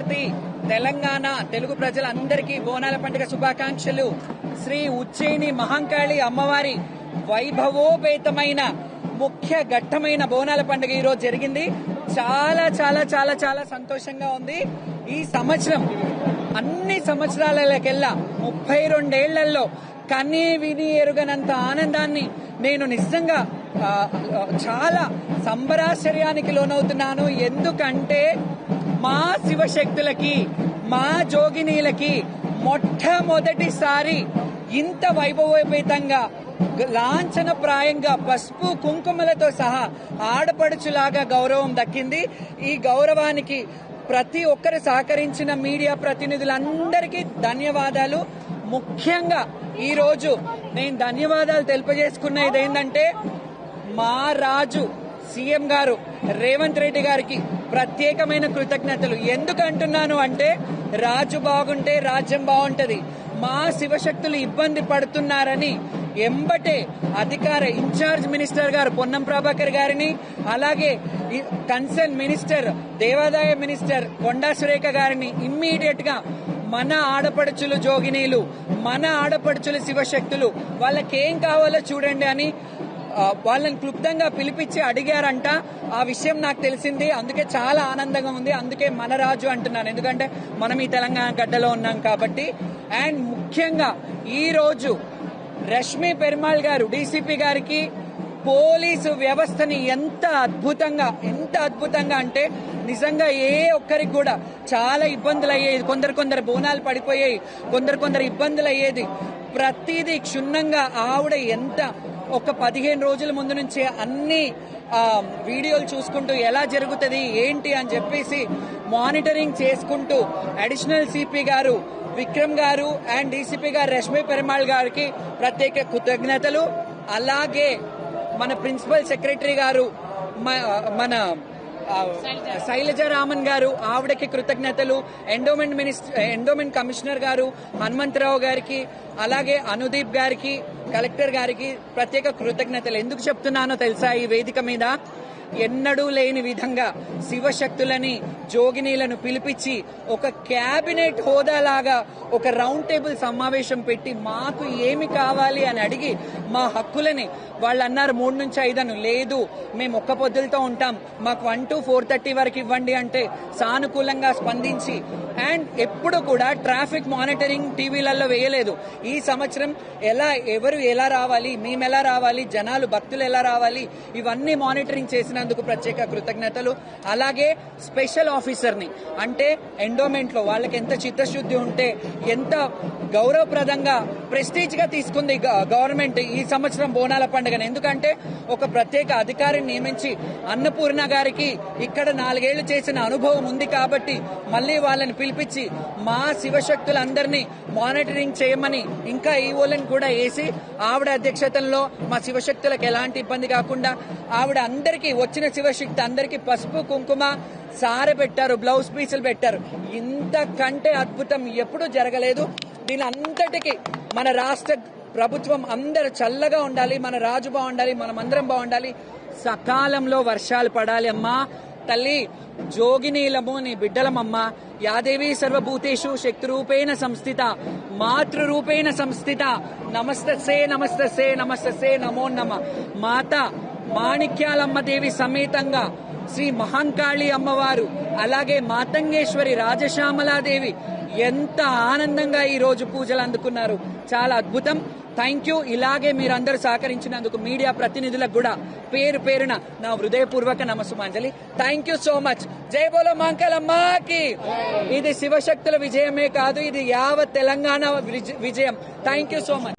శివశక్తి తెలంగాణ తెలుగు ప్రజలందరికీ బోనాల పండుగ శుభాకాంక్షలు. శ్రీ ఉజ్జయిని మహంకాళి అమ్మవారి వైభవోపేతమైన ముఖ్య ఘట్టమైన బోనాల పండుగ ఈ రోజు జరిగింది. చాలా చాలా చాలా చాలా సంతోషంగా ఉంది. ఈ సంవత్సరం అన్ని సంవత్సరాలకెల్లా 32 ఏళ్లలో కనీ విని ఎరుగనంత ఆనందాన్ని నేను నిజంగా చాలా సంబరాశ్చర్యానికి లోనవుతున్నాను. ఎందుకంటే మా శివశక్తులకి, మా జోగినీలకి మొట్టమొదటిసారి ఇంత వైభవోపేతంగా లాంఛనప్రాయంగా పసుపు కుంకుమలతో సహా ఆడపడుచులాగా గౌరవం దక్కింది. ఈ గౌరవానికి ప్రతి ఒక్కరు సహకరించిన మీడియా ప్రతినిధులందరికీ ధన్యవాదాలు. ముఖ్యంగా ఈ రోజు నేను ధన్యవాదాలు తెలియజేసుకున్నది ఏంటంటే మా రాజు సీఎం గారు రేవంత్ రెడ్డి గారికి ప్రత్యేకమైన కృతజ్ఞతలు. ఎందుకు అంటున్నాను అంటే రాజు బాగుంటే రాజ్యం బాగుంటది. మా శివశక్తులు ఇబ్బంది పడుతున్నారని ఎంబటే అధికార ఇన్ఛార్జ్ మినిస్టర్ గారు పొన్నం ప్రభాకర్ గారిని, అలాగే కన్సర్న్ మినిస్టర్ దేవాదాయ మినిస్టర్ కొండా సురేఖ గారిని ఇమ్మీడియట్ గా మన ఆడపడుచులు జోగినీలు, మన ఆడపడుచులు శివశక్తులు వాళ్ళకేం కావాలో చూడండి అని వాళ్ళని క్లుప్తంగా పిలిపించి అడిగారంట. ఆ విషయం నాకు తెలిసింది. అందుకే చాలా ఆనందంగా ఉంది. అందుకే మన రాజు అంటున్నాను, ఎందుకంటే మనం ఈ తెలంగాణ గడ్డలో ఉన్నాం కాబట్టి. అండ్ ముఖ్యంగా ఈ రోజు రష్మి పెరుమాళ్ గారు డీసీపీ గారికి పోలీసు వ్యవస్థని ఎంత అద్భుతంగా అంటే నిజంగా ఏ ఒక్కరికి కూడా చాలా ఇబ్బందులు అయ్యేది. కొందరు బోనాలు పడిపోయాయి, కొందరు ఇబ్బందులు అయ్యేది. ప్రతిదీ క్షుణ్ణంగా ఆవిడ ఎంత ఒక 15 రోజుల ముందు నుంచే అన్ని వీడియోలు చూసుకుంటూ ఎలా జరుగుతుంది ఏంటి అని చెప్పేసి మానిటరింగ్ చేసుకుంటూ అడిషనల్ సిపి గారు విక్రమ్ గారు అండ్ డీసీపీ గారు రష్మి పెరుమాళ్ గారికి ప్రత్యేక కృతజ్ఞతలు. అలాగే మన ప్రిన్సిపల్ సెక్రటరీ గారు మన శైలజ రామన్ గారు, ఆవిడకి కృతజ్ఞతలు. ఎండోమెంట్ కమిషనర్ గారు హనుమంతరావు గారికి, అలాగే అనుదీప్ గారికి, కలెక్టర్ గారికి ప్రత్యేక కృతజ్ఞతలు. ఎందుకు చెప్తున్నానో తెలుసా? ఈ వేదిక మీద ఎన్నడూ లేని విధంగా శివశక్తులని జోగినీలను పిలిపించి ఒక క్యాబినెట్ హోదాలాగా ఒక రౌండ్ టేబుల్ సమావేశం పెట్టి మాకు ఏమి కావాలి అని అడిగి మా హక్కులని వాళ్ళు అన్నారు 3 నుంచి 5 అని. లేదు, మేము ఒక్క పొద్దులతో ఉంటాం, మాకు 1 to 4:30 వరకు ఇవ్వండి అంటే సానుకూలంగా స్పందించి అండ్ ఎప్పుడు కూడా ట్రాఫిక్ మానిటరింగ్ టీవీలలో వేయలేదు. ఈ సంవత్సరం ఎవరు ఎలా రావాలి, మేము ఎలా రావాలి, జనాలు భక్తులు ఎలా రావాలి, ఇవన్నీ మానిటరింగ్ చేసినందుకు ప్రత్యేక కృతజ్ఞతలు. అలాగే స్పెషల్ ఆఫీసర్ని అంటే ఎండోమెంట్ లో వాళ్ళకి ఎంత చిత్తశుద్ధి ఉంటే ఎంత గౌరవప్రదంగా ప్రెస్టీజ్ గా తీసుకుంది గవర్నమెంట్ ఈ సంవత్సరం బోనాల పండుగను. ఎందుకంటే ఒక ప్రత్యేక అధికారిని నియమించి అన్నపూర్ణ గారికి ఇక్కడ 4 ఏళ్లు చేసిన అనుభవం ఉంది కాబట్టి మళ్ళీ వాళ్ళని పిలిపించి మా శివశక్తులందరినీ మానిటరింగ్ చేయమని ఇంకా ఈవోలను కూడా వేసి ఆవిడ అధ్యక్షతలో మా శివశక్తులకు ఎలాంటి ఇబ్బంది కాకుండా ఆవిడ అందరికీ వచ్చిన శివశక్తి అందరికీ పసుపు కుంకుమ సారె పెట్టారు, బ్లౌజ్ పీసులు పెట్టారు. ఇంతకంటే అద్భుతం ఎప్పుడూ జరగలేదు. దీని అంతటికి మన రాష్ట్ర ప్రభుత్వం అందరు చల్లగా ఉండాలి, మన రాజు బాగుండాలి, మనమందరం బాగుండాలి, సకాలంలో వర్షాలు పడాలి. అమ్మా తల్లి జోగినీలము నీ బిడ్డలమమ్మ. యాదేవి సర్వభూతేషు శక్తిరూపేణ సంస్థిత మాతృరూపేణ సంస్థిత నమస్తస్సే నమస్తస్సే నమస్తస్సే నమో నమ. మాత మాణిక్యాలమ్మ దేవి సమేతంగా శ్రీ మహంకాళి అమ్మవారు, అలాగే మాతంగేశ్వరి రాజశ్యామలాదేవి ఎంత ఆనందంగా ఈ రోజు పూజలు అందుకున్నారు. చాలా అద్భుతం. Thank you. ఇలాగే మీరందరూ సహకరించినందుకు మీడియా ప్రతినిధులకు కూడా పేరు పేరున నా హృదయపూర్వక నమస్సుమాంజలి. Thank you so much. జై బోలో మహంకాళమ్మకి. ఇది శివశక్తుల విజయమే కాదు, ఇది యావత్ తెలంగాణ విజయం. Thank you so much.